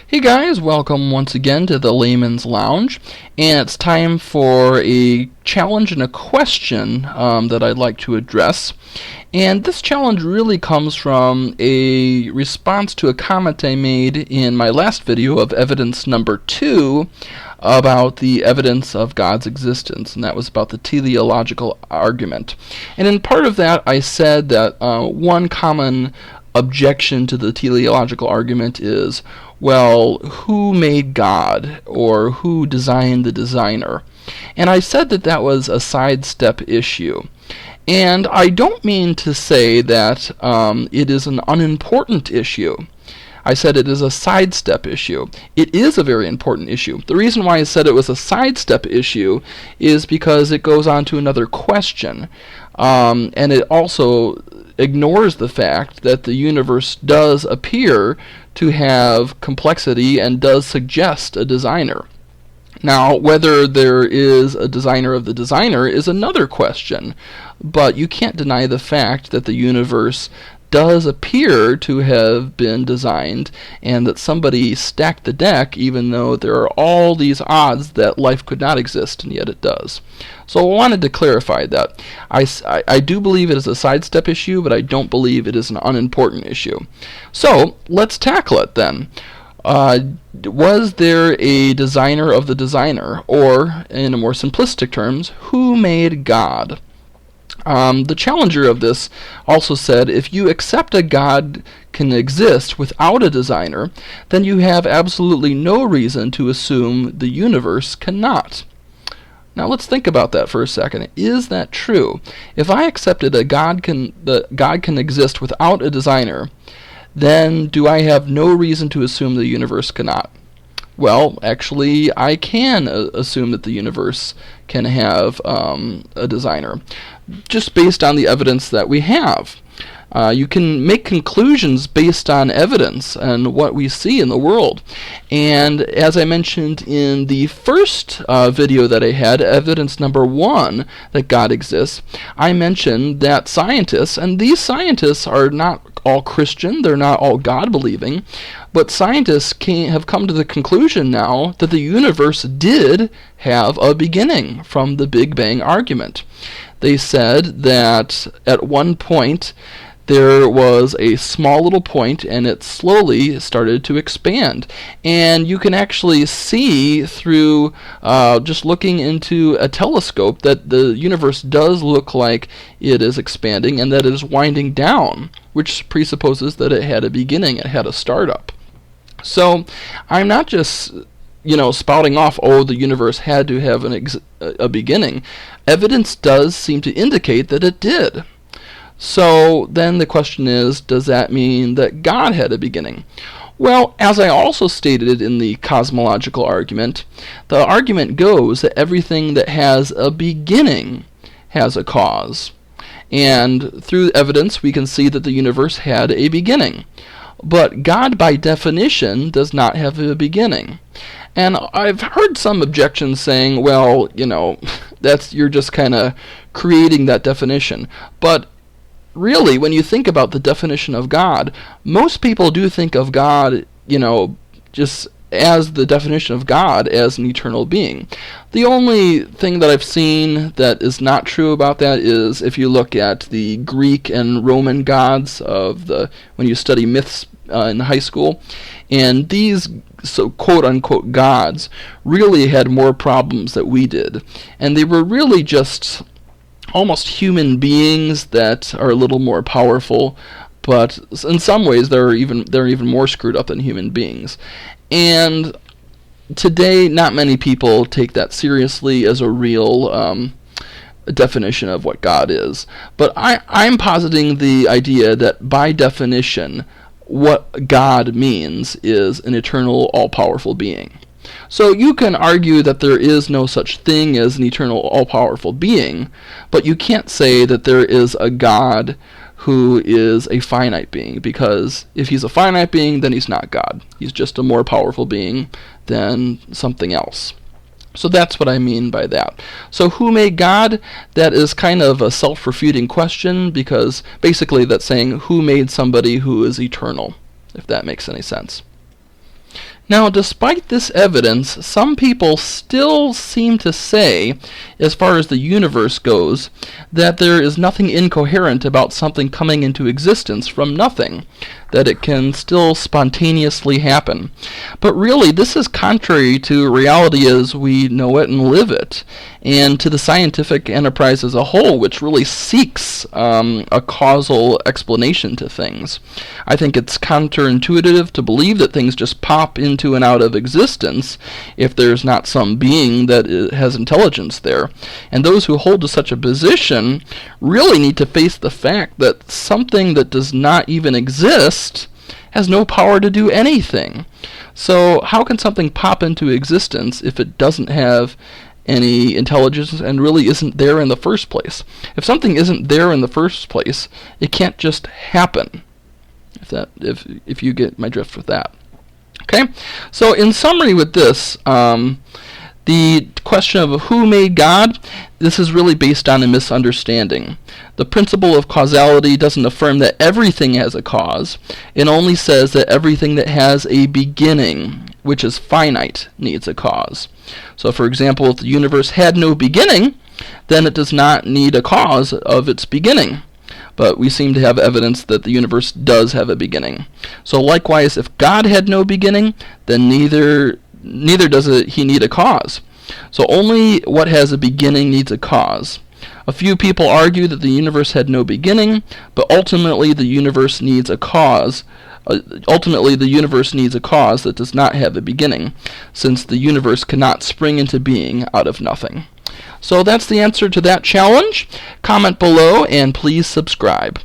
Hey guys, welcome once again to the Layman's Lounge, and it's time for a challenge and a question that I'd like to address. And this challenge really comes from a response to a comment I made in my last video of evidence number 2 about the evidence of God's existence, and that was about the teleological argument. And in part of that, I said that one common objection to the teleological argument is, well, who made God, or who designed the designer? And I said that that was a sidestep issue. And I don't mean to say that it is an unimportant issue. I said it is a sidestep issue. It is a very important issue. The reason why I said it was a sidestep issue is because it goes on to another question. And it also ignores the fact that the universe does appear to have complexity and does suggest a designer. Now, whether there is a designer of the designer is another question, but you can't deny the fact that the universe does appear to have been designed and that somebody stacked the deck even though there are all these odds that life could not exist, and yet it does. So I wanted to clarify that. I do believe it is a sidestep issue, but I don't believe it is an unimportant issue. So let's tackle it then. Was there a designer of the designer? Or, in a more simplistic terms, who made God? The challenger of this also said, if you accept a God can exist without a designer, then you have absolutely no reason to assume the universe cannot. Now let's think about that for a second. Is that true? If I accepted that God can exist without a designer, then do I have no reason to assume the universe cannot? Well, actually, I can assume that the universe can have a designer, just based on the evidence that we have. You can make conclusions based on evidence and what we see in the world. And as I mentioned in the first video that I had, evidence number 1 that God exists, I mentioned that scientists, and these scientists are not all Christian, they're not all God-believing, but scientists have come to the conclusion now that the universe did have a beginning from the Big Bang argument. They said that at one point there was a small little point and it slowly started to expand. And you can actually see through just looking into a telescope that the universe does look like it is expanding and that it is winding down, which presupposes that it had a beginning, it had a startup. So I'm not just spouting off, oh, the universe had to have a beginning. Evidence does seem to indicate that it did. So then the question is, does that mean that God had a beginning? Well, as I also stated in the cosmological argument, the argument goes that everything that has a beginning has a cause. And through evidence, we can see that the universe had a beginning. But God, by definition, does not have a beginning. And I've heard some objections saying, well, you're just kind of creating that definition. But really, when you think about the definition of God, most people do think of God, just as the definition of God as an eternal being. The only thing that I've seen that is not true about that is if you look at the Greek and Roman gods when you study myths in high school, and these so quote-unquote gods really had more problems than we did, and they were really just almost human beings that are a little more powerful, but in some ways they're even more screwed up than human beings. And today, not many people take that seriously as a real definition of what God is. But I'm positing the idea that by definition, what God means is an eternal, all-powerful being. So you can argue that there is no such thing as an eternal, all-powerful being, but you can't say that there is a God who is a finite being, because if he's a finite being, then he's not God. He's just a more powerful being than something else. So that's what I mean by that. So who made God? That is kind of a self-refuting question, because basically that's saying who made somebody who is eternal, if that makes any sense. Now, despite this evidence, some people still seem to say, as far as the universe goes, that there is nothing incoherent about something coming into existence from nothing, that it can still spontaneously happen. But really, this is contrary to reality as we know it and live it, and to the scientific enterprise as a whole, which really seeks a causal explanation to things. I think it's counterintuitive to believe that things just pop into and out of existence if there's not some being that has intelligence there. And those who hold to such a position really need to face the fact that something that does not even exist has no power to do anything. So how can something pop into existence if it doesn't have any intelligence and really isn't there in the first place? If something isn't there in the first place, it can't just happen. If you get my drift with that. Okay? So in summary with this, the question of who made God, this is really based on a misunderstanding. The principle of causality doesn't affirm that everything has a cause. It only says that everything that has a beginning, which is finite, needs a cause. So for example, if the universe had no beginning, then it does not need a cause of its beginning. But we seem to have evidence that the universe does have a beginning. So likewise, if God had no beginning, then neither does he need a cause. So only what has a beginning needs a cause. A few people argue that the universe had no beginning, but ultimately the universe needs a cause. Ultimately, the universe needs a cause that does not have a beginning, since the universe cannot spring into being out of nothing. So that's the answer to that challenge. Comment below and please subscribe.